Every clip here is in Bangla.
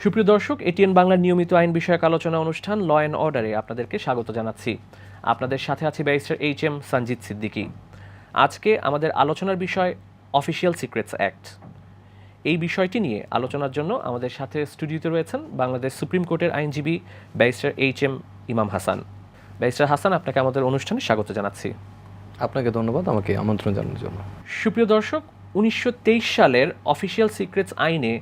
সুপ্রিয় দর্শক, এটিএন বাংলার নিয়মিত আইন বিষয়ক আলোচনা অনুষ্ঠান ল অ্যান্ড অর্ডারে আপনাদেরকে স্বাগত জানাচ্ছি। আপনাদের সাথে আছি ব্যারিস্টার এইচ.এম. সঞ্জিত সিদ্দিকী। আজকে আমাদের আলোচনার বিষয় অফিসিয়াল সিক্রেটস অ্যাক্ট। এই বিষয়টি নিয়ে আলোচনার জন্য আমাদের সাথে স্টুডিওতে রয়েছেন বাংলাদেশ সুপ্রিম কোর্টের আইনজীবী ব্যারিস্টার এইচ.এম. ইমাম হাসান। ব্যারিস্টার হাসান, আপনাকে আমাদের অনুষ্ঠানে স্বাগত জানাচ্ছি। আপনাকে ধন্যবাদ আমাকে আমন্ত্রণ জানানোর জন্য। সুপ্রিয় দর্শক, 1923 সালের অফিসিয়াল সিক্রেটস আইনে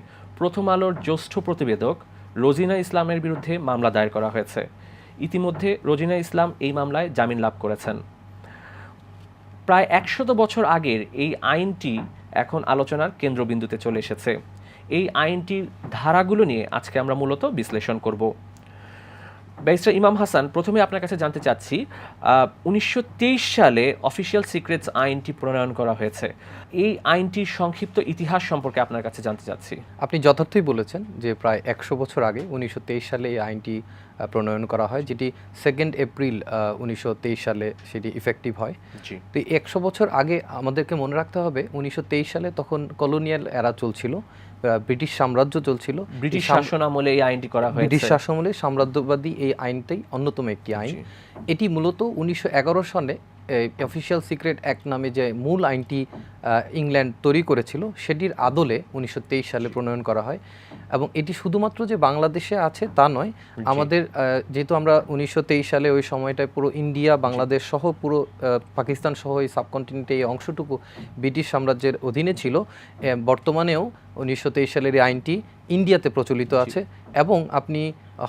প্রথম আলোর জ্যেষ্ঠ প্রতিবেদক রোজিনা ইসলামের বিরুদ্ধে মামলা দায়ের করা হয়েছে। ইতিমধ্যে রোজিনা ইসলাম এই মামলায় জামিন লাভ করেছেন। প্রায় 100 বছর আগের এই আইনটি এখন আলোচনার কেন্দ্রবিন্দুতে চলে এসেছে। এই আইনটির ধারাগুলো নিয়ে আজকে আমরা মূলত বিশ্লেষণ করব। ব্যারিস্টার ইমাম হাসান, প্রথমে আপনার কাছে জানতে চাচ্ছি, 1923 সালে অফিসিয়াল সিক্রেটস আইনটি প্রণয়ন করা হয়েছে। এই আইনটির সংক্ষিপ্ত ইতিহাস সম্পর্কে আপনার কাছে জানতে চাচ্ছি। আপনি যথার্থই বলেছেন যে প্রায় 100 বছর আগে 1923 সালে এই আইনটি প্রণয়ন করা হয়, যেটি 2 এপ্রিল 1923 সালে সেটি ইফেক্টিভ হয়। তো 100 বছর আগে আমাদেরকে মনে রাখতে হবে 1923 সালে তখন কলোনিয়াল এরা চলছিল, ব্রিটিশ সাম্রাজ্য চলছিল। ব্রিটিশ শাসন আমলে এই আইনটি করা হয়েছে। ব্রিটিশ শাসনামলে সাম্রাজ্যবাদী এই আইনটাই অন্যতম একটি আইন। এটি মূলত 1911 সালে অফিসিয়াল সিক্রেট অ্যাক্ট নামে যে মূল আইনটি ইংল্যান্ড তৈরি করেছিল সেটির আদলে 1923 সালে প্রণয়ন করা হয়। এবং এটি শুধুমাত্র যে বাংলাদেশে আছে তা নয়, আমাদের যেহেতু আমরা 1923 সালে ওই সময়টায় পুরো ইন্ডিয়া, বাংলাদেশ সহ পুরো পাকিস্তান সহ এই সাবকন্টিনেন্টে এই অংশটুকু ব্রিটিশ সাম্রাজ্যের অধীনে ছিল। বর্তমানেও 1923 সালের এই আইনটি ইন্ডিয়াতে প্রচলিত আছে। এবং আপনি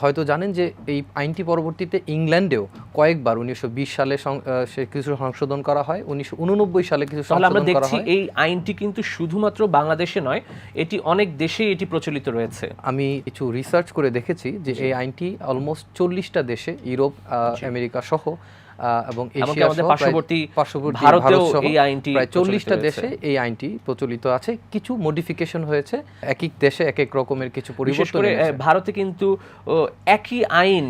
হয়তো জানেন যে এই আইনটি পরবর্তীতে ইংল্যান্ডেও কয়েকবার 1920 সালে কিছু সংশোধন করা হয়, 1989 সালে কিছু সংশোধন করা হয়। এই আইনটি কিন্তু শুধুমাত্র বাংলাদেশে নয়, এটি অনেক দেশেই এটি প্রচলিত রয়েছে। আমি কিছু রিসার্চ করে দেখেছি যে এই আইনটি অলমোস্ট 40টা দেশে, ইউরোপ, আমেরিকা সহ এবং এশিয়া সহ পার্শ্ববর্তী ভারতেও এই আইনটি প্রায় 40টা দেশে এই আইনটি প্রচলিত আছে। কিছু মডিফিকেশন হয়েছে, এক এক দেশে এক এক রকমের কিছু পরিবর্তন হয়েছে। ভারতে কিন্তু একই আইন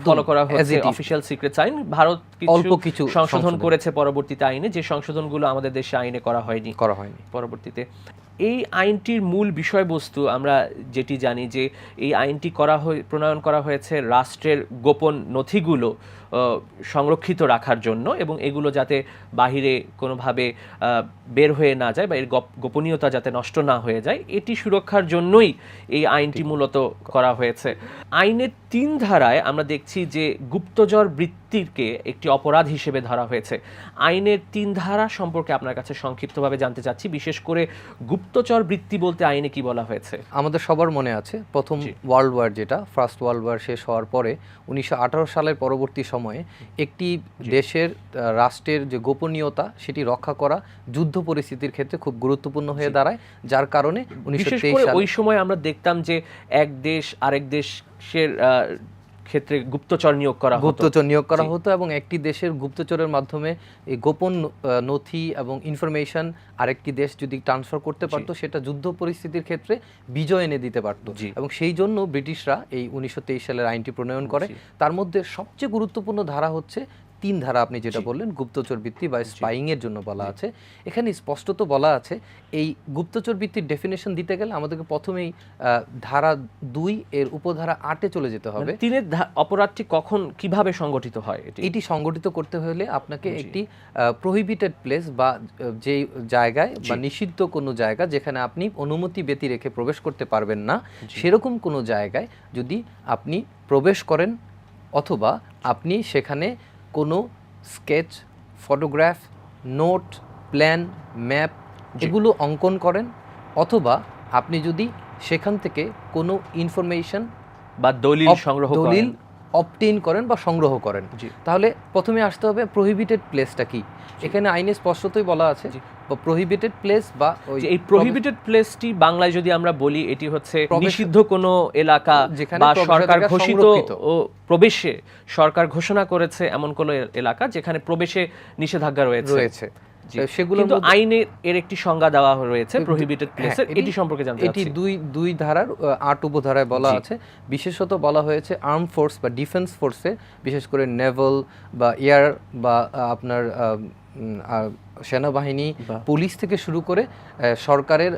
ফলো করা হচ্ছে, অফিসিয়াল সিক্রেটস আইন। ভারত অল্প কিছু সংশোধন করেছে পরবর্তীতে আইনে, যে সংশোধনগুলো আমাদের দেশে আইনে করা হয়নি পরবর্তীতে। এই আইনটির মূল বিষয়বস্তু আমরা যেটি জানি যে এই আইনটি প্রণয়ন করা হয়েছে রাষ্ট্রের গোপন নথিগুলো সংরক্ষিত রাখার জন্য, এবং এগুলো যাতে বাহিরে কোনোভাবে বের হয়ে না যায় বা এর গোপনীয়তা যাতে নষ্ট না হয়ে যায়, এটি সুরক্ষার জন্যই এই আইনটি মূলত করা হয়েছে। আইনের 3 ধারায় আমরা দেখছি যে গুপ্তচর বৃত্তিকে একটি অপরাধ হিসেবে ধরা হয়েছে। আইনের 3 ধারা সম্পর্কে আপনার কাছে সংক্ষিপ্তভাবে জানতে চাচ্ছি, বিশেষ করে গুপ্তচর বৃত্তি বলতে আইনে কি বলা হয়েছে? আমাদের সবার মনে আছে প্রথম ওয়ার্ল্ড ওয়ার, যেটা ফার্স্ট ওয়ার্ল্ড ওয়ার শেষ হওয়ার পরে 1918 সালের পরবর্তী সময়ে একটি দেশের রাষ্ট্রের যে গোপনীয়তা সেটি রক্ষা করা যুদ্ধ পরিস্থিতির ক্ষেত্রে খুব গুরুত্বপূর্ণ হয়ে দাঁড়ায়, যার কারণে 1923 সালে ওই সময় আমরা দেখতাম যে এক দেশ আরেক দেশের ক্ষেত্রে গুপ্তচর নিয়োগ করা হতো এবং একটি দেশের গুপ্তচরের মাধ্যমে এই গোপন নথি এবং ইনফরমেশন আরেকটি দেশ যদি ট্রান্সফার করতে পারতো, সেটা যুদ্ধ পরিস্থিতির ক্ষেত্রে বিজয় এনে দিতে পারত। এবং সেই জন্য ব্রিটিশরা এই 1923 সালের আইনটি প্রণয়ন করে। তার মধ্যে সবচেয়ে গুরুত্বপূর্ণ ধারা হচ্ছে 3 ধারা, আপনি যেটা বললেন গুপ্তচর বৃত্তি বা স্পাইং এর জন্য বলা আছে। এখানে স্পষ্টত বলা আছে এই গুপ্তচর বৃত্তির ডেফিনেশন দিতে গেলে আমাদেরকে প্রথমেই ধারা 2 এর উপধারা 8 এ চলে যেতে হবে। 3 অপরাধটি কখন কিভাবে সংগঠিত হয়? এটি সংগঠিত করতে হলে আপনাকে একটি প্রহিবিটেড প্লেস বা যে জায়গায় বা নিষিদ্ধ কোনো জায়গা যেখানে আপনি অনুমতি ব্যতি রেখে প্রবেশ করতে পারবেন না, সেরকম কোনো জায়গায় যদি আপনি প্রবেশ করেন, অথবা আপনি সেখানে কোনো sketch, photograph, note, plan, map এগুলো অঙ্কন করেন, অথবা আপনি যদি সেখান থেকে কোনো ইনফরমেশন বা দলিল অবটেইন করেন বা সংগ্রহ করেন, তাহলে প্রথমে আসতে হবে প্রহিবিটেড প্লেসটা কি। এখানে আইনে স্পষ্টতই বলা আছে প্রহিবিটেড প্লেস, বা এই প্রহিবিটেড প্লেসটি বাংলায় যদি আমরা বলি, এটি হচ্ছে নিষিদ্ধ কোনো এলাকা বা সরকার ঘোষিত ও প্রবেশে সরকার ঘোষণা করেছে এমন কোনো এলাকা যেখানে প্রবেশে নিষেধাজ্ঞা রয়েছে। সেগুলো কিন্তু আইনে এর একটি সংজ্ঞা দেওয়া রয়েছে প্রহিবিটেড প্লেসের। এটি সম্পর্কে জানতে চাচ্ছি। এটি দুই ধারার 8 উপধারায় বলা আছে। বিশেষত বলা হয়েছে আর্ম ফোর্স বা ডিফেন্স ফোর্সে, বিশেষ করে নেভাল বা এয়ার বা আপনার সেনাবাহিনী, পুলিশ থেকে শুরু করে সরকারের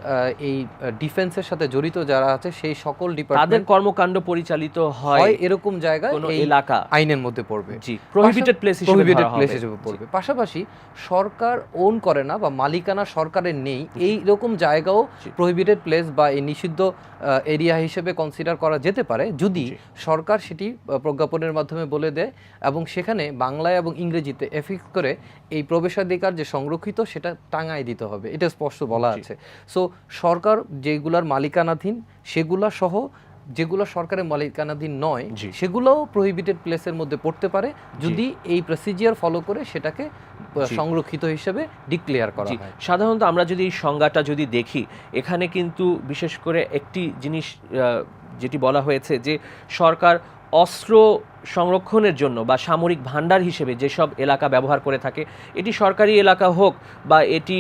এই ডিফেন্সের সাথে জড়িত যারা আছে সেই সকল ডিপার্টমেন্ট, তাদের কর্মকাণ্ড পরিচালিত হয় এরকম জায়গায় এই এলাকা আইনের মধ্যে পড়বে, প্রহিবিটেড প্লেস হিসেবে পড়বে। পাশাপাশি সরকার ওন করে না বা মালিকানা সরকারের নেই, এই রকম জায়গাও প্রহিবিটেড প্লেস বা এই নিষিদ্ধ এরিয়া হিসেবে কনসিডার করা যেতে পারে যদি সরকার সেটি প্রজ্ঞাপনের মাধ্যমে বলে দেয় এবং সেখানে বাংলায় এবং ইংরেজিতে এফিক্স করে এই প্রবেশাধিকার যে সংরক্ষিত সেটা টাঙায় দিতে হবে, এটা স্পষ্ট বলা আছে। সো সরকার যেগুলার মালিকানাধীন সেগুলা সহ যেগুলো সরকারের মালিকানাধীন নয় সেগুলোও প্রহিবিটেড প্লেসের মধ্যে পড়তে পারে যদি এই প্রসিজিয়ার ফলো করে সেটাকে সংরক্ষিত হিসেবে ডিক্লেয়ার করা হয়। সাধারণত আমরা যদি এই সংজ্ঞাটা যদি দেখি, এখানে কিন্তু বিশেষ করে একটি জিনিস যেটি বলা হয়েছে যে সরকার অস্ত্র সংরক্ষণের জন্য বা সামরিক ভান্ডার হিসেবে যেসব এলাকা ব্যবহার করে থাকে, এটি সরকারি এলাকা হোক বা এটি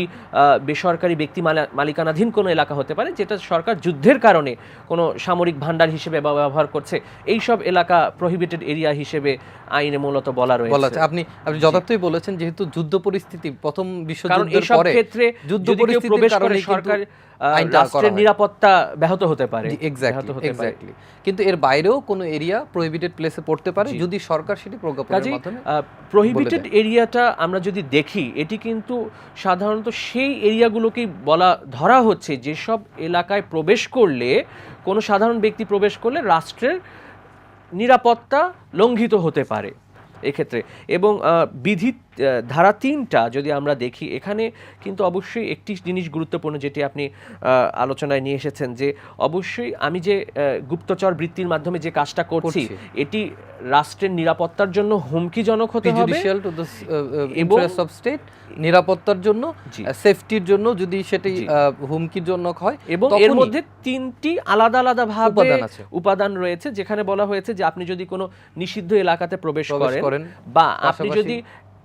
বেসরকারি ব্যক্তি মালিকানাধীন কোনো এলাকা হতে পারে, যেটা সরকার যুদ্ধের কারণে কোনো সামরিক ভান্ডার হিসেবে ব্যবহার করছে, এই সব এলাকা প্রহিবিটেড এরিয়া হিসেবে আইনে মূলত বলা রয়েছে। আপনি যথার্থই বলেছেন, যেহেতু যুদ্ধ পরিস্থিতি প্রথম বিশ্বযুদ্ধের পরে ক্ষেত্রে যুদ্ধ পরিস্থিতির কারণে সরকার রাষ্ট্রের নিরাপত্তা ব্যাহত হতে পারে। এক্স্যাক্টলি, কিন্তু এর বাইরেও কোনো এরিয়া প্রহিবিটেড প্লেসে পড়তে পারে যদি সরকার সেটি প্রজ্ঞাপনের মাধ্যমে। প্রহিবিটেড এরিয়াটা আমরা যদি দেখি, এটি কিন্তু সাধারণত সেই এরিয়াগুলোকেই ধরা হচ্ছে যেসব এলাকায় প্রবেশ করলে, কোনো সাধারণ ব্যক্তি প্রবেশ করলে রাষ্ট্রের নিরাপত্তা লঙ্ঘিত হতে পারে এক্ষেত্রে। এবং বিধি ধারা 3টা যদি আমরা দেখি, এখানে কিন্তু অবশ্যই একটি জিনিস গুরুত্বপূর্ণ যেটি আপনি আলোচনায় নিয়ে এসেছেন, যে অবশ্যই আমি যে গুপ্তচর বৃত্তির মাধ্যমে যে কাজটা করছি এটি রাষ্ট্রের নিরাপত্তার জন্য হুমকিজনক হতে হবে এবং নিরাপত্তার জন্য, সেফটির জন্য যদি সেটি হুমকিজনক হয়, এবং এর মধ্যে 3টি আলাদা আলাদা ভাবে উপাদান রয়েছে, যেখানে বলা হয়েছে যে আপনি যদি কোনো নিষিদ্ধ এলাকাতে প্রবেশ করেন বা আপনি যদি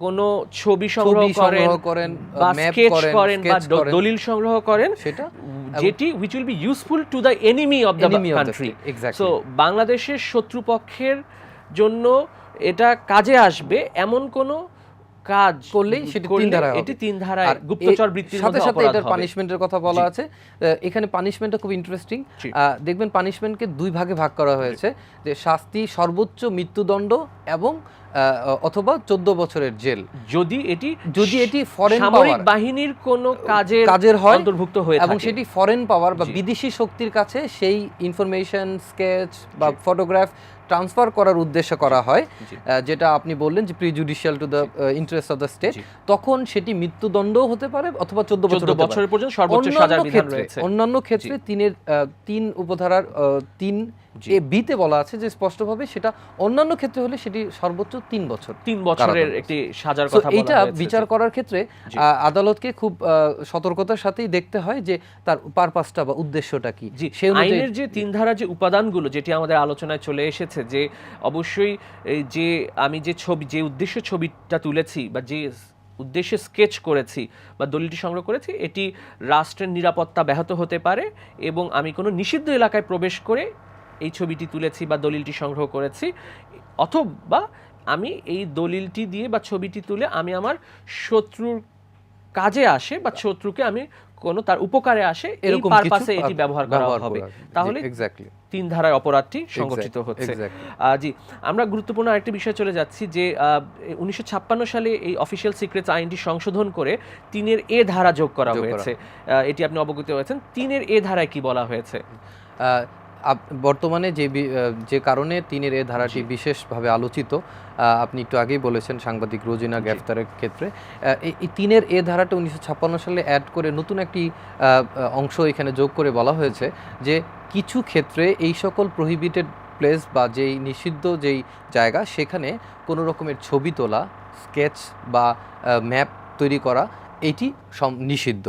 কোনো ছবি সংগ্রহ করেন বা স্কেচ করেন বা দলিল সংগ্রহ করেন, সেটা যেটি which will be useful to the enemy of the country, so বাংলাদেশের শত্রুপক্ষের জন্য এটা কাজে আসবে এমন কোন কাজ করলেই সেটি 3 ধারায় হবে। এটি 3 ধারায় গুপ্তচর বৃত্তির মধ্যে অপরাধ হবে। সাথে এটার পানিশমেন্টের কথা বলা আছে। এখানে পানিশমেন্টটা খুব ইন্টারেস্টিং। দেখবেন পানিশমেন্টকে 2 ভাগে ভাগ করা হয়েছে, যে শাস্তি সর্বোচ্চ মৃত্যুদণ্ড এবং অথবা 14 বছরের জেল যদি এটি ফরেন সামরিক বাহিনীর কোনো কাজের হয় অন্তর্ভুক্ত হয়ে থাকে এবং সেটি ফরেন পাওয়ার বা বিদেশি শক্তির কাছে সেই ইনফরমেশন, স্কেচ বা ফটোগ্রাফ ট্রান্সফার করার উদ্দেশ্যে করা হয়, যেটা আপনি বললেন যে প্রিজুডিশিয়াল to the interest of the state, তখন সেটি মৃত্যুদণ্ডও হতে পারে অথবা 14 বছরের পর্যন্ত সর্বোচ্চ সাজার বিধান রয়েছে। অন্যান্য ক্ষেত্রে 3 উপধারার 3 এ বিতে বলা আছে যে স্পষ্টভাবে সেটা অন্যান্য ক্ষেত্রে হলে সেটি সর্বোচ্চ 3 বছরের একটি সাজার কথা বলা হয়েছে। এটা বিচার করার ক্ষেত্রে আদালতকে খুব সতর্কতার সাথেই দেখতে হয় যে তার পারপাসটা বা উদ্দেশ্যটা কি। সেই আইনের যে 3 ধারা যে উপাদানগুলো যেটি আমাদের আলোচনায় চলে এসেছে, যে অবশ্যই যে আমি যে উদ্দেশ্যে ছবিটা তুলেছি বা যে উদ্দেশ্যে স্কেচ করেছি বা দলিলটি সংগ্রহ করেছি, এটি রাষ্ট্রের নিরাপত্তা ব্যাহত হতে পারে এবং আমি কোনো নিষিদ্ধ এলাকায় প্রবেশ করে এই ছবিটি তুলেছি বা দলিলটি সংগ্রহ করেছি, অথবা আমি এই দলিলটি দিয়ে বা ছবিটি তুলে আমি আমার শত্রুর কাজে আসে বা শত্রুকে আমি কোনো তার উপকারে আসে এই পারপাসে এটি ব্যবহার করা হবে, তাহলে 3 ধারায় অপরাধটি সংগঠিত হচ্ছে। জি, আমরা গুরুত্বপূর্ণ আরেকটি বিষয় চলে যাচ্ছি, যে 1956 সালে এই অফিশিয়াল সিক্রেটস আইনটি সংশোধন করে 3 এ ধারা যোগ করা হয়েছে, এটি আপনি অবগত হয়েছেন। 3 এ ধারায় কি বলা হয়েছে? বর্তমানে যে কারণে 3 এ ধারাটি বিশেষভাবে আলোচিত, আপনি একটু আগেই বলেছেন সাংবাদিক রোজিনা গ্রেফতারের ক্ষেত্রে, এই 3 এ ধারাটা 1956 সালে অ্যাড করে নতুন একটি অংশ এখানে যোগ করে বলা হয়েছে যে কিছু ক্ষেত্রে এই সকল প্রহিবিটেড প্লেস বা যেই নিষিদ্ধ যেই জায়গা, সেখানে কোনো রকমের ছবি তোলা, স্কেচ বা ম্যাপ তৈরি করা এটি নিষিদ্ধ।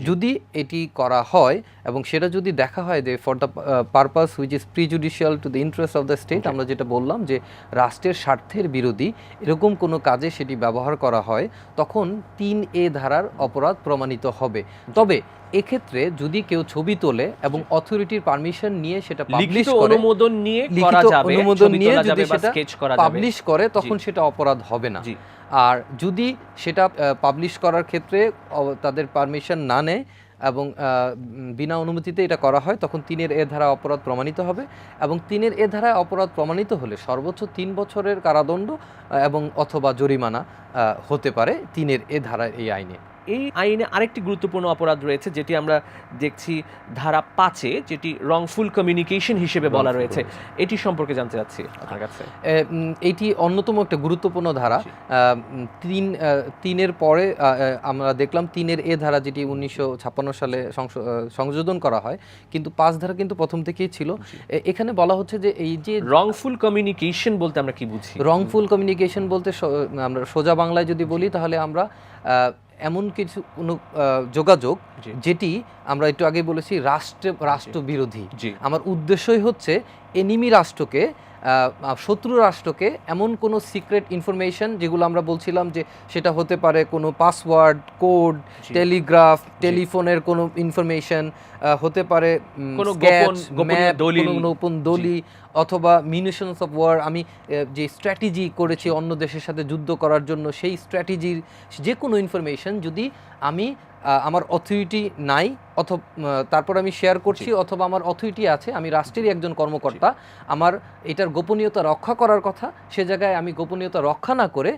যদি এটি করা হয় এবং সেটা যদি দেখা হয় যে for the purpose which is প্রিজুডিশিয়াল to the interest of the state, আমরা যেটা বললাম যে রাষ্ট্রের স্বার্থের বিরোধী এরকম কোনো কাজে সেটি ব্যবহার করা হয়, তখন 3 এ ধারার অপরাধ প্রমাণিত হবে। তবে এক্ষেত্রে যদি কেউ ছবি তোলে এবং অথরিটির পারমিশন নিয়ে সেটা পাবলিশ করে, অনুমোদন নিয়ে করা যাবে, অনুমোদন নিয়ে যদি সেটা স্কেচ করা যাবে, পাবলিশ করে, তখন সেটা অপরাধ হবে না। আর যদি সেটা পাবলিশ করার ক্ষেত্রে তাদের পারমিশন না নেয় এবং বিনা অনুমতিতে এটা করা হয়, তখন 3 এ ধারা অপরাধ প্রমাণিত হবে। এবং 3 এ ধারায় অপরাধ প্রমাণিত হলে সর্বোচ্চ 3 বছরের কারাদণ্ড এবং অথবা জরিমানা হতে পারে 3 এ ধারায় এই আইনে। এই আইনে আরেকটি গুরুত্বপূর্ণ অপরাধ রয়েছে যেটি আমরা দেখছি ধারা 5-এ, যেটি রংফুল কমিউনিকেশন হিসেবে বলা রয়েছে। এটি সম্পর্কে জানতে চাচ্ছি আপনার কাছে। এটি অন্যতম একটা গুরুত্বপূর্ণ ধারা। 3-এর পরে আমরা দেখলাম 3 এ ধারা, যেটি 1956 সালে সংশোধন করা হয়, কিন্তু 5 ধারা কিন্তু প্রথম থেকেই ছিল। এখানে বলা হচ্ছে যে এই যে রংফুল কমিউনিকেশন বলতে আমরা কি বুঝি? রংফুল কমিউনিকেশন বলতে আমরা সোজা বাংলায় যদি বলি, তাহলে আমরা এমন কিছু কোনো যোগাযোগ যেটি আমরা একটু আগে বলেছি রাষ্ট্রবিরোধী। আমার উদ্দেশ্যই হচ্ছে এনিমি রাষ্ট্রকে, শত্রু রাষ্ট্রকে এমন কোনো সিক্রেট ইনফরমেশন, যেগুলো আমরা বলছিলাম যে সেটা হতে পারে কোনো পাসওয়ার্ড, কোড, টেলিগ্রাফ, টেলিফোনের কোনো ইনফরমেশন, হতে পারে কোনো গোপন দলিল, অথবা মিউনিশনস অফ ওয়ার, আমি যে স্ট্র্যাটেজি করেছি অন্য দেশের সাথে যুদ্ধ করার জন্য, সেই স্ট্র্যাটেজির যে কোনো ইনফরমেশন যদি আমি আমার অথরিটি নাই অথবা তারপর আমি শেয়ার করছি, অথবা আমার অথরিটি আছে, আমি রাষ্ট্রেরই একজন কর্মকর্তা, আমার এটার গোপনীয়তা রক্ষা করার কথা, সে জায়গায় আমি গোপনীয়তা রক্ষা না করে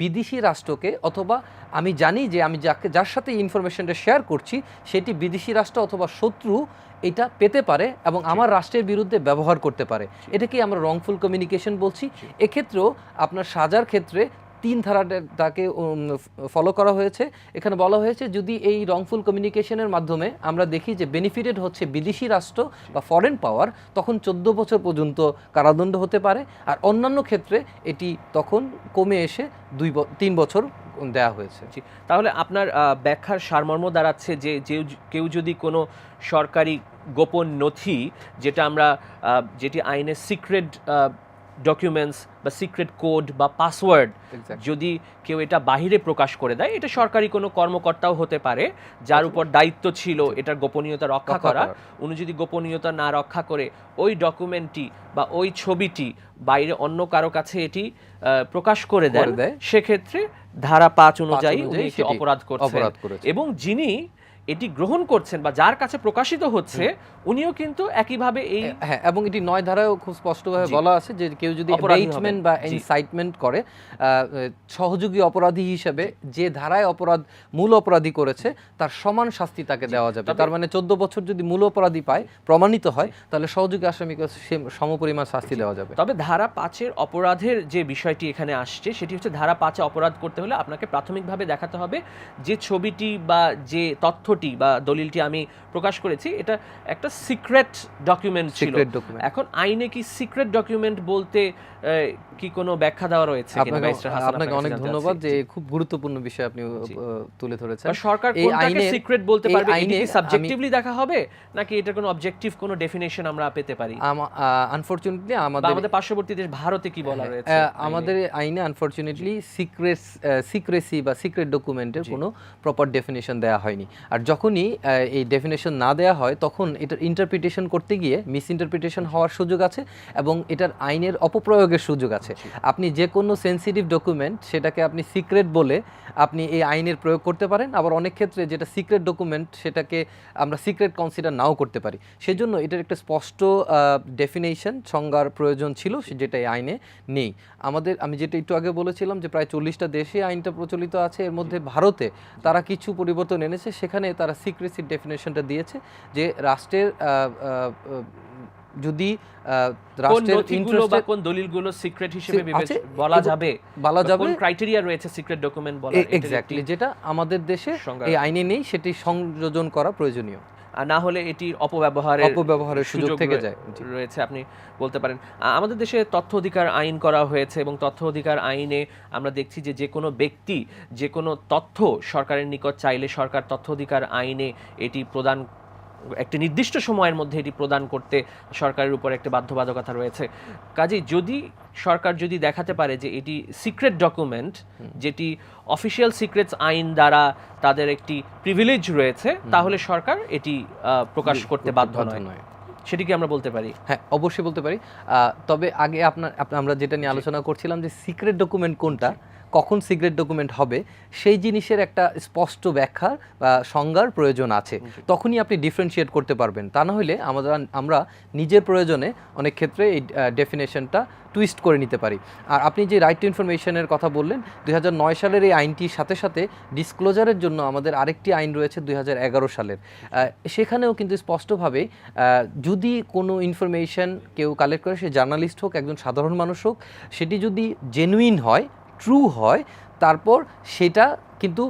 বিদেশি রাষ্ট্রকে, অথবা আমি জানি যে আমি যার সাথে ইনফরমেশনটা শেয়ার করছি সেটি বিদেশি রাষ্ট্র অথবা শত্রু এটা পেতে পারে এবং আমার রাষ্ট্রের বিরুদ্ধে ব্যবহার করতে পারে, এটাকেই আমরা রংফুল কমিউনিকেশন বলছি। এক্ষেত্রেও আপনার সাজার ক্ষেত্রে 3 ধারাটাকে ফলো করা হয়েছে। এখানে বলা হয়েছে যদি এই রংফুল কমিউনিকেশনের মাধ্যমে আমরা দেখি যে বেনিফিটেড হচ্ছে বিদেশি রাষ্ট্র বা ফরেন পাওয়ার, তখন 14 বছর পর্যন্ত কারাদণ্ড হতে পারে। আর অন্যান্য ক্ষেত্রে এটি তখন কমে এসে 3 বছর দেওয়া হয়েছে। তাহলে আপনার ব্যাখ্যার সারমর্ম দাঁড়াচ্ছে যে কেউ যদি কোনো সরকারি গোপন নথি, যেটি আইনে সিক্রেট ডকুমেন্টস বা সিক্রেট কোড বা পাসওয়ার্ড, যদি কেউ এটা বাহিরে প্রকাশ করে দেয়, এটা সরকারি কোনো কর্মকর্তাও হতে পারে যার উপর দায়িত্ব ছিল এটার গোপনীয়তা রক্ষা করা, উনি যদি গোপনীয়তা না রক্ষা করে ওই ডকুমেন্টটি বা ওই ছবিটি বাইরে অন্য কারো কাছে এটি প্রকাশ করে দেয়, সেক্ষেত্রে ধারা 5 অনুযায়ী উনি একটি অপরাধ করছেন। এবং যিনি এটি গ্রহণ করছেন বা যার কাছে প্রকাশিত হচ্ছে উনিও কিন্তু একইভাবে এই এবং এটি 9 ধারায়ও খুব স্পষ্টভাবে বলা আছে যে কেউ যদি এনগেজমেন্ট বা ইনসাইটমেন্ট করে, সহযোগী অপরাধী হিসেবে যে ধারায় মূল অপরাধী করেছে তার সমান শাস্তি তাকে দেওয়া যাবে। তার মানে 14 বছর যদি মূল অপরাধী পায়, প্রমাণিত হয়, তাহলে সহযোগী আসামিকে সমপরিমাণ শাস্তি দেওয়া যাবে। তবে ধারা 5-এর অপরাধের যে বিষয়টি এখানে আসছে সেটি হচ্ছে ধারা 5-এ অপরাধ করতে হলে আপনাকে প্রাথমিকভাবে দেখাতে হবে যে ছবিটি বা যে তথ্যটি বা দলিলটি আমি প্রকাশ করেছি এটা একটা সিক্রেট ডকুমেন্ট ছিল। এখন আইনে কি সিক্রেট ডকুমেন্ট বলতে কি কোনো ব্যাখ্যা দেওয়া রয়েছে? আপনাকে অনেক ধন্যবাদ, যে খুব গুরুত্বপূর্ণ বিষয় আপনি তুলে ধরেছেন। সরকার কোনটাকে সিক্রেট বলতে পারবে, এটা কি সাবজেক্টিভলি দেখা হবে নাকি এটা কোনো অবজেক্টিভ কোনো ডেফিনিশন আমরা পেতে পারি? আনফরচুনেটলি আমাদের পার্শ্ববর্তী দেশ ভারতে কি বলা রয়েছে? আমাদের আইনে আনফরচুনেটলি সিক্রেসি বা সিক্রেট ডকুমেন্টের কোনো প্রপার ডেফিনিশন দেওয়া হয়নি। আর যখনই এই ডেফিনিশন না দেওয়া হয়, তখন এটার ইন্টারপ্রিটেশন করতে গিয়ে মিস ইন্টারপ্রিটেশন হওয়ার সুযোগ আছে এবং এটার আইনের অপপ্রয়োগের সুযোগ আছে। আপনি যে কোনো সেন্সিটিভ ডকুমেন্ট সেটাকে আপনি সিক্রেট বলে আপনি এই আইনের প্রয়োগ করতে পারেন, আবার অনেক ক্ষেত্রে যেটা সিক্রেট ডকুমেন্ট সেটাকে আমরা সিক্রেট কনসিডার নাও করতে পারি। সেজন্য এটার একটা স্পষ্ট ডেফিনেশন, সংজ্ঞার প্রয়োজন ছিল, যেটা এই আইনে নেই। আমি যেটা একটু আগে বলেছিলাম যে প্রায় 40টা দেশে আইনটা প্রচলিত আছে, এর মধ্যে ভারতে তারা কিছু পরিবর্তন এনেছে, সেখানে তারা সিক্রেসির ডেফিনেশনটা দিয়েছে যে রাষ্ট্রের যদি রাষ্ট্রের ইন্টারেস্ট বা কোন দলিলগুলো সিক্রেট হিসেবে বলা যাবে কোন ক্রাইটেরিয়া রয়েছে সিক্রেট ডকুমেন্ট বলার, এক্স্যাক্টলি যেটা আমাদের দেশে এই আইনে নেই, সেটি সংযোজন করা প্রয়োজনীয়। না হলে এটির অপব্যবহারের সুযোগ থেকে যায় রয়েছে আপনি বলতে পারেন। আমাদের দেশে তথ্য অধিকার আইন করা হয়েছে এবং তথ্য অধিকার আইনে আমরা দেখছি যে কোনো ব্যক্তি যে কোনো তথ্য সরকারের নিকট চাইলে সরকার তথ্য অধিকার আইনে এটি প্রদান একটি নির্দিষ্ট সময়ের মধ্যে এটি প্রদান করতে সরকারের উপর একটি বাধ্যবাধকতা রয়েছে। কাজেই যদি সরকার যদি দেখাতে পারে যে এটি সিক্রেট ডকুমেন্ট, যেটি অফিসিয়াল সিক্রেটস আইন দ্বারা তাদের একটি প্রিভিলেজ রয়েছে, তাহলে সরকার এটি প্রকাশ করতে বাধ্য নয়। সেটি কি আমরা বলতে পারি? হ্যাঁ, অবশ্যই বলতে পারি। তবে আগে আমরা যেটা নিয়ে আলোচনা করছিলাম যে সিক্রেট ডকুমেন্ট কোনটা, কখন সিক্রেট ডকুমেন্ট হবে, সেই জিনিসের একটা স্পষ্ট ব্যাখ্যা বা সংজ্ঞার প্রয়োজন আছে। তখনই আপনি ডিফারেন্সিয়েট করতে পারবেন। তা না হলে আমরা নিজের প্রয়োজনে অনেক ক্ষেত্রে এই ডেফিনেশনটা টুইস্ট করে নিতে পারি। আর আপনি যে রাইট টু ইনফরমেশনের কথা বললেন, 2009 সালের এই আইনটির সাথে সাথে ডিসক্লোজারের জন্য আমাদের আরেকটি আইন রয়েছে 2011 সালের। সেখানেও কিন্তু স্পষ্টভাবে যদি কোনো ইনফরমেশন কেউ কালেক্ট করে, সে জার্নালিস্ট হোক, একজন সাধারণ মানুষ হোক, সেটি যদি জেনুইন হয়, ট্রু হয়, তারপর সেটা কিন্তু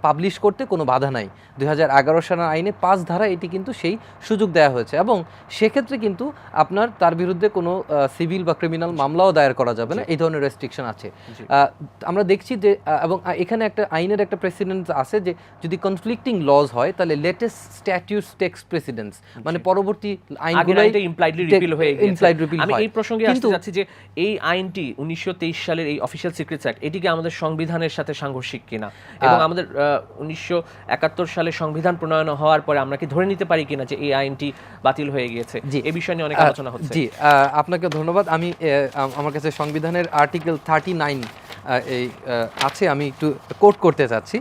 পাবলিশ করতে কোনো বাধা নাই। 2011 সালের আইনে 5 ধারা এটি কিন্তু সেই সুযোগ দেওয়া হয়েছে, এবং সেক্ষেত্রে কিন্তু আপনার তার বিরুদ্ধে কোনো সিভিল বা ক্রিমিনাল মামলাও দায়ের করা যাবে না, এই ধরনের রেস্ট্রিকশন আছে। আমরা দেখছি যে, এবং এখানে একটা আইনের একটা প্রেসিডেন্স আছে যে যদি কনফ্লিক্টিং লজ হয় তাহলে লেটেস্ট স্ট্যাটিউটস টেক্স প্রেসিডেন্স, মানে পরবর্তী আইনগুলোই ইমপ্লাইডলি রিপিল হয়ে গেছে। আমি এই প্রসঙ্গে আসতে যাচ্ছি যে এই আইনটি 1923 সালের এই অফিশিয়াল সিক্রেটস অ্যাক্ট, এটিকে আমাদের সংবিধানের সাথে সাংঘর্ষিক কিনা, এবং আমাদের 1971 সালে সংবিধান প্রণয়ন হওয়ার পরে আমরা কি ধরে নিতে পারি কিনা যে এই আইনটি বাতিল হয়ে গিয়েছে? এই বিষয় নিয়ে অনেক আলোচনা হচ্ছে। জি, আপনাকে ধন্যবাদ। আমি আমার কাছে সংবিধানের আর্টিকেল 39 আছে, আমি একটু কোট করতে চাচ্ছি।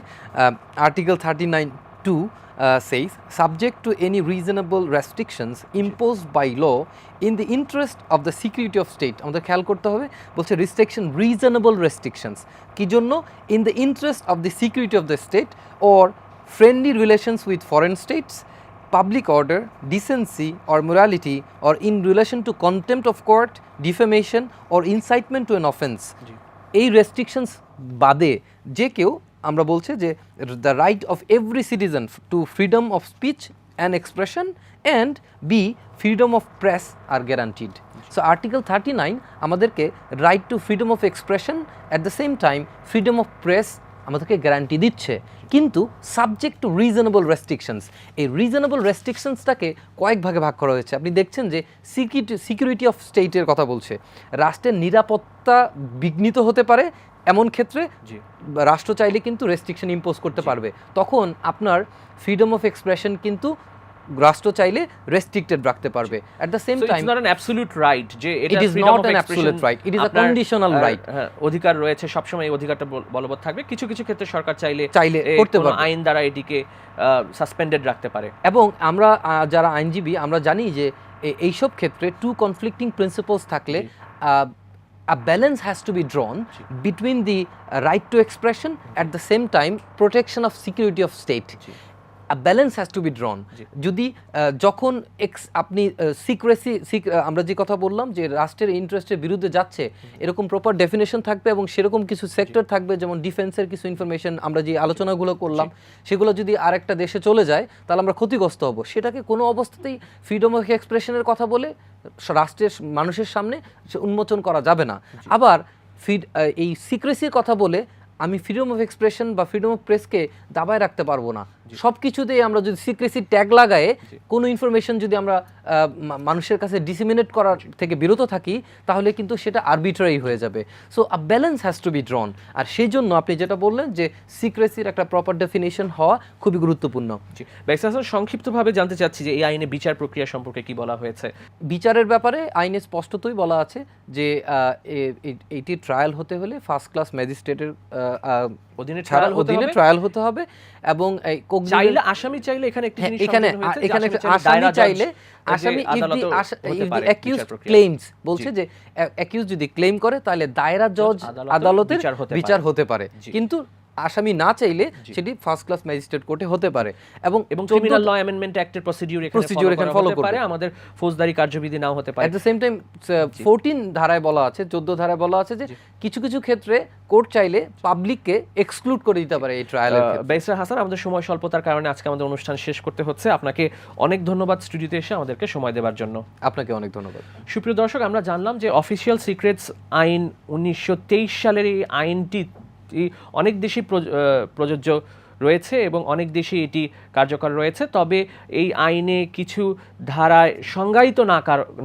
Article 39(2) says, subject to any reasonable restrictions imposed by law in the interest of the security of state. আমাদের খেয়াল করতে হবে, বলছে রিস্ট্রিকশন, রিজনেবল রেস্ট্রিকশনস, কি জন্য? In the interest of the security of the state or friendly relations with foreign states, public order, decency or morality, or in relation to contempt of court, defamation or incitement to an offense. এই রেস্ট্রিকশনস বাদে যে কেউ, আমরা বলছে যে the right of every citizen to freedom of speech and expression and be freedom of press are guaranteed. So article 39 আমাদেরকে right to freedom of expression, at the same time freedom of press আমাদেরকে গ্যারান্টি দিচ্ছে, কিন্তু সাবজেক্ট টু রিজনেবল রেস্ট্রিকশনস। এই রিজনেবল রেস্ট্রিকশনসটাকে কয়েক ভাগে ভাগ করা হয়েছে। আপনি দেখছেন যে সিকিউরিটি অফ স্টেটের কথা বলছে, রাষ্ট্রের নিরাপত্তা বিঘ্নিত হতে পারে, এমন ক্ষেত্রে রাষ্ট্র চাইলে কিন্তু রেস্ট্রিকশন ইম্পোজ করতে পারবে। তখন আপনার ফ্রিডম অফ এক্সপ্রেশন কিন্তু রাষ্ট্র চাইলে রেস্ট্রিক্টেড রাখতে পারবে। At the same time it's not an absolute right, যে it is not an absolute right, it is a conditional right. অধিকার রয়েছে, সবসময় এই অধিকারটা বলবৎ থাকবে। কিছু কিছু ক্ষেত্রে সরকার চাইলে করতে পারবে, আইন দ্বারা এটিকে সাসপেন্ডেড রাখতে পারে। এবং আমরা যারা আইনজীবী, আমরা জানি যে এইসব ক্ষেত্রে টু কনফ্লিক্টিং প্রিন্সিপলস থাকলে a balance has to be drawn between the right to expression, at the same time protection of security of state. A balance has to be drawn. যদি যখন আপনি সিক্রেসি, আমরা যে কথা বললাম যে রাষ্ট্রের ইন্টারেস্টের বিরুদ্ধে যাচ্ছে, এরকম প্রপার ডেফিনেশন থাকবে, এবং সেরকম কিছু সেক্টর থাকবে, যেমন ডিফেন্সের কিছু ইনফরমেশন আমরা যে আলোচনাগুলো করলাম, সেগুলো যদি আরেকটা দেশে চলে যায় তাহলে আমরা ক্ষতিগ্রস্ত হব। সেটাকে কোনো অবস্থাতেই ফ্রিডম অফ এক্সপ্রেশনের কথা বলে রাষ্ট্রের মানুষের সামনে উন্মোচন করা যাবে না। আবার এই সিক্রেসির কথা বলে আমি ফ্রিডম অফ এক্সপ্রেশন বা ফ্রিডম অফ প্রেসকে দাবায় রাখতে পারবো না। সব কিছুতেই আমরা যদি সিক্রেসি ট্যাগ লাগায়ে কোনো ইনফরমেশন যদি আমরা মানুষের কাছে ডিসিমিনেট করার থেকে বিরত থাকি, তাহলে কিন্তু সেটা আরবিট্রারি হয়ে যাবে। So a balance has to be drawn. আর সেই জন্য আপনি যেটা বললেন যে সিক্রেসির একটা প্রপার ডেফিনেশন হওয়া খুবই গুরুত্বপূর্ণ। সংক্ষিপ্তভাবে জানতে চাচ্ছি যে এই আইনে বিচার প্রক্রিয়া সম্পর্কে কি বলা হয়েছে? বিচারের ব্যাপারে আইনে স্পষ্টতই বলা আছে যে এটি ট্রায়াল হতে হলে ফার্স্ট ক্লাস ম্যাজিস্ট্রেটের অধীনে ট্রায়াল হতে হবে, এবং চাইলে আসামি চাইলে এখানে একটি জিনিস এখানে আসামি চাইলে আসামি অ্যাকিউজড ক্লেইমস বলছে যে অ্যাকিউজ যদি ক্লেম করে তাহলে দায়রা জজ আদালতের বিচার হতে পারে, কিন্তু আসামি না চাইলে সেটি ফার্স্ট ক্লাস ম্যাজিস্ট্রেট কোর্টে হতে পারে। এবং ক্রিমিনাল ল অ্যামেন্ডমেন্ট অ্যাক্টের প্রসিডিউর এখানে ফলো করতে পারে, আমাদের ফৌজদারি কার্যবিধি নাও হতে পারে। এট দ্য সেম টাইম 14 ধারায় বলা আছে, 14 ধারায় বলা আছে যে কিছু কিছু ক্ষেত্রে কোর্ট চাইলে পাবলিককে এক্সক্লুড করে দিতে পারে এই ট্রায়ালের ক্ষেত্রে। ব্যারিস্টার হাসান, আমাদের সময় স্বল্পতার কারণে আজকে আমাদের অনুষ্ঠান শেষ করতে হচ্ছে। আপনাকে অনেক ধন্যবাদ স্টুডিওতে এসে আমাদেরকে সময় দেওয়ার জন্য। আপনাকে অনেক ধন্যবাদ। সুপ্রিয় দর্শক, আমরা জানলাম যে অফিসিয়াল সিক্রেটস আইন 1923 সালের এই আইনটি অনেক দেশে প্রযোজ্য রয়েছে এবং অনেক দেশে এটি কার্যকর রয়েছে। তবে এই আইনে কিছু ধারায় সংজ্ঞায়িত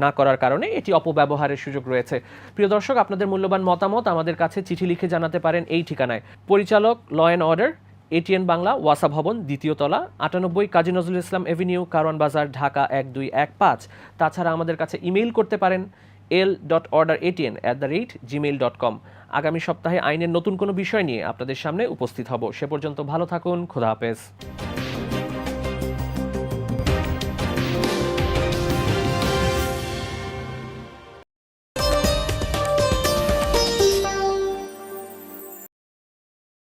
না করার কারণে এটি অপব্যবহারের সুযোগ রয়েছে। প্রিয় দর্শক, আপনাদের মূল্যবান মতামত আমাদের কাছে চিঠি লিখে জানাতে পারেন এই ঠিকানায়। পরিচালক, law and order, ATN Bangla, ওয়াসা ভবন, 2য় তলা, 98 কাজী নজরুল ইসলাম এভিনিউ, কারওয়ান বাজার, ঢাকা 1215। তাছাড়া আমাদের কাছে ইমেইল করতে পারেন l.orderatn@gmail.com। আগামী সপ্তাহে আইনের নতুন কোনো বিষয় নিয়ে আপনাদের সামনে উপস্থিত হব। সে পর্যন্ত ভালো থাকুন। খোদা হাফেজ।